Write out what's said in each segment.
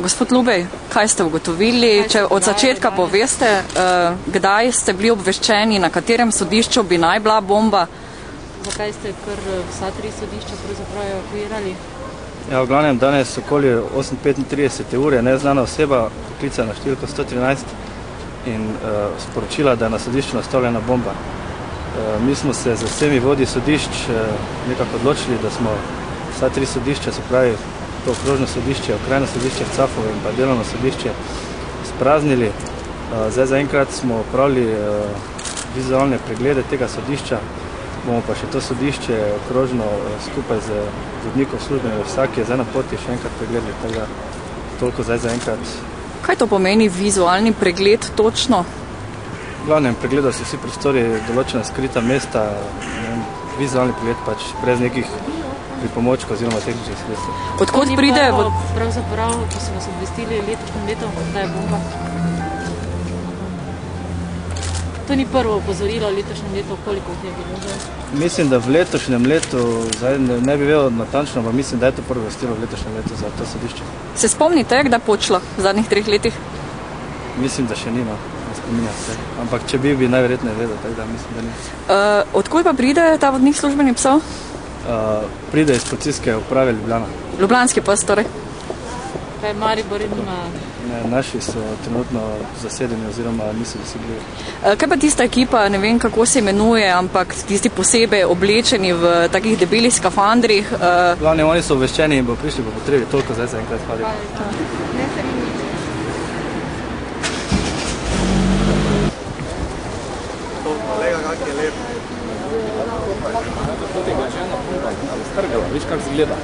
Gospod Lubej, kaj ste ugotovili? Če od začetka poveste, kdaj ste bili obveščeni, na katerem sodišču bi naj bila bomba? Zakaj ste kar vsa 3 sodišča pravzaprav evakuirali? Ja, v glavnem danes okoli 8:35 ure neznana oseba poklicala na številko 113 in sporočila, da je na sodišču nastavljena bomba. Mi smo se z vsemi vodji sodišč nekako odločili, da smo vsa 3 sodišča, se pravi to okrožno sodišče, okrajno sodišče v Cafovu in pa delovno sodišče spraznili. Zdaj zaenkrat smo opravili vizualne preglede tega sodišča, bomo pa še to sodišče okrožno skupaj z vodnikov službenega vsak je zdaj na poti še enkrat pregledali, tako da toliko zdaj zaenkrat. Kaj to pomeni vizualni pregled točno? V glavnem pregledajo se vsi prostori, določena skrita mesta, vizualni pregled pač brez nekih pripomočkov oziroma tehničnih sredstev. Odkot pride? Pravzaprav, ko so vas obvestili letošnjem letu, da je bomba. To ni prvo opozorilo letošnjem letu, koliko je bilo? Mislim, da v letošnjem letu, zdaj ne bi vedel natančno, pa mislim, da je to prvo obvestilo v letošnjem letu za to sodišče. Se spomnite, kdaj počlo v zadnjih 3 letih? Mislim, da še ni, ne spominjam se. Ampak če bi najverjetneje vedel, tako da mislim, da ni. Odkud pa pride ta vodnik službenih psov? Pride iz policijske uprave Ljubljana. Ljubljanski pas, torej? Kaj Maribor nima? Ne, naši so trenutno zasedeni oziroma niso dosegljivi. Kaj pa tista ekipa, ne vem kako se imenuje, ampak tisti posebej oblečeni v takih debelih skafandrih? Glavne, oni so obveščeni in bo prišli po potrebi, toliko zdaj za enkrat hvala. Kolega, kak je lep. Strgala, viš kak zgleda.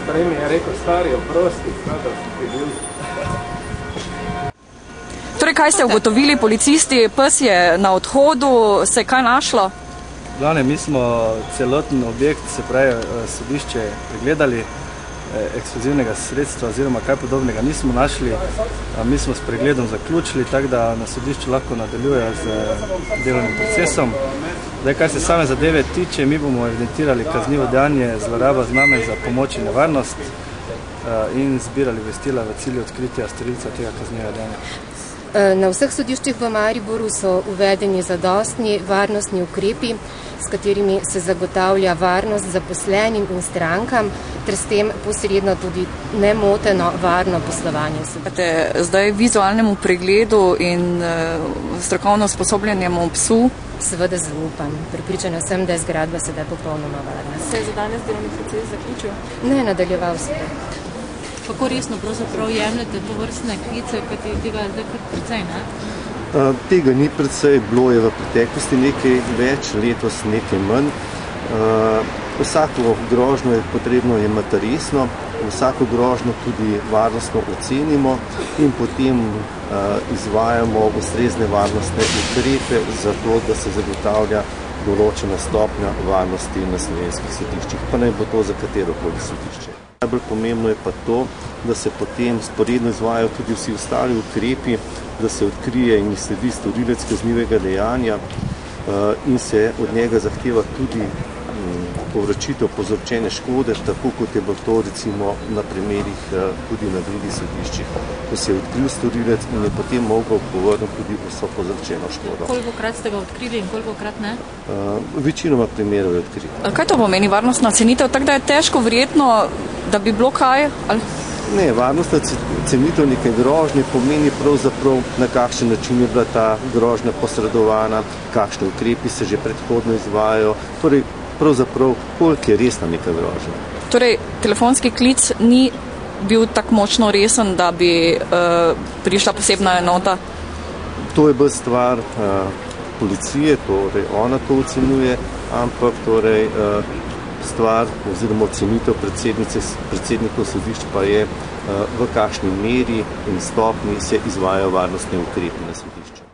Prej mi je rekel stari, oprosti, kada sem ti bil. Torej, kaj ste ugotovili, policisti, pes je na odhodu, se je kaj našlo? Glavne, mi smo celoten objekt, se pravi sodišče, pregledali, eksplozivnega sredstva oziroma kaj podobnega nismo našli. Mi smo s pregledom zaključili, tako da na sodišču lahko nadaljujejo z delovnim procesom. Zdaj, kaj se same zadeve tiče, mi bomo evidentirali kaznivo dejanje zloraba znamenj za pomoč in nevarnost in zbirali obvestila v cilju odkritja storilca tega kaznivega dejanja. Na vseh sodiščih v Mariboru so uvedeni zadostni varnostni ukrepi, s katerimi se zagotavlja varnost zaposlenim in strankam, ter s tem posredno tudi nemoteno varno poslovanje. Zdaj vizualnemu pregledu in strokovno usposobljenemu psu? Seveda zaupam. Pripričana sem, da je zgradba sedaj popolnoma varna. Se je za danes delovni proces zaključil? Ne, nadaljeval se. Kako resno pravzaprav jemljete to vrstne klice, kajti tega je zdaj kar precej, ne? Tega ni precej, bilo je v preteklosti nekaj več, letos nekaj manj. Vsako grožnjo je potrebno jemati resno, vsako grožnjo tudi varnostno ocenimo in potem izvajamo ustrezne varnostne ukrepe za to, da se zagotavlja določena stopnja varnosti na slovenskih sodiščih, pa naj bo to za katerokoli sodišče. Najbolj pomembno je pa to, da se potem sporedno izvajajo tudi vsi ostali ukrepi, da se odkrije in sledi storilec kaznivega dejanja in se od njega zahteva tudi povračitev povzročene škode, tako kot je bilo to recimo na primerih tudi na drugih sodiščih, ko se je odkril storilec in je potem mogel povrniti tudi vso povzročeno škodo. Kolikokrat ste ga odkrili in kolikokrat ne? Večinoma primerov je odkrili. Kaj to pomeni varnostna cenitev? Tako da je težko verjetno, da bi bilo kaj? Ne, varnostna cenitev neke grožnje pomeni pravzaprav, na kakšen način je bila ta grožnja posredovana, kakšne ukrepi se že predhodno izvajajo, torej pravzaprav, koliko je resna neka grožnja. Torej, telefonski klic ni bil tako močno resen, da bi prišla posebna enota? To je bolj stvar policije, torej ona to ocenjuje, ampak torej stvar oziroma ocenitev predsednikov sodišč pa je, v kakšni meri in stopni se izvajajo varnostne ukrepe na sodišču.